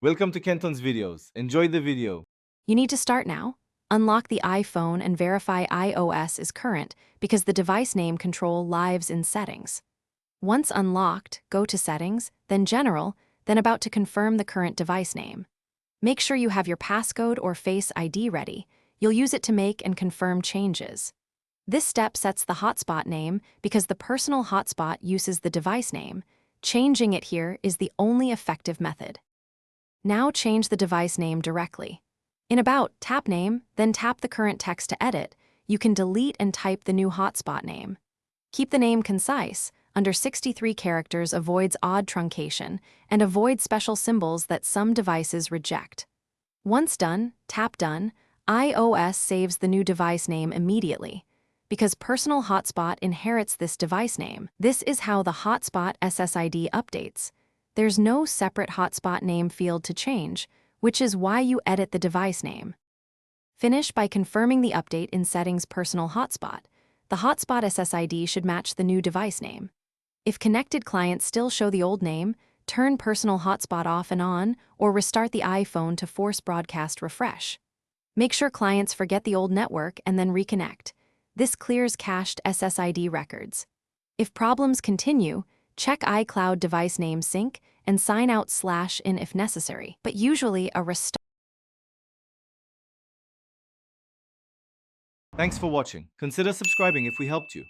Welcome to Kenton's videos. Enjoy the video. You need to start now. Unlock the iPhone and verify iOS is current because the device name control lives in Settings. Once unlocked, go to Settings, then General, then About to confirm the current device name. Make sure you have your passcode or Face ID ready. You'll use it to make and confirm changes. This step sets the hotspot name because the personal hotspot uses the device name. Changing it here is the only effective method. Now change the device name directly. In About, tap Name, then tap the current text to edit. You can delete and type the new hotspot name. Keep the name concise. Under 63 characters avoids odd truncation and avoid special symbols that some devices reject. Once done, tap Done. iOS saves the new device name immediately. Because Personal Hotspot inherits this device name, this is how the Hotspot SSID updates. There's no separate hotspot name field to change, which is why you edit the device name. Finish by confirming the update in Settings Personal Hotspot. The hotspot SSID should match the new device name. If connected clients still show the old name, turn Personal Hotspot off and on, or restart the iPhone to force broadcast refresh. Make sure clients forget the old network and then reconnect. This clears cached SSID records. If problems continue, check iCloud device name sync and sign out /in if necessary, but usually a restart. Thanks for watching. Consider subscribing if we helped you.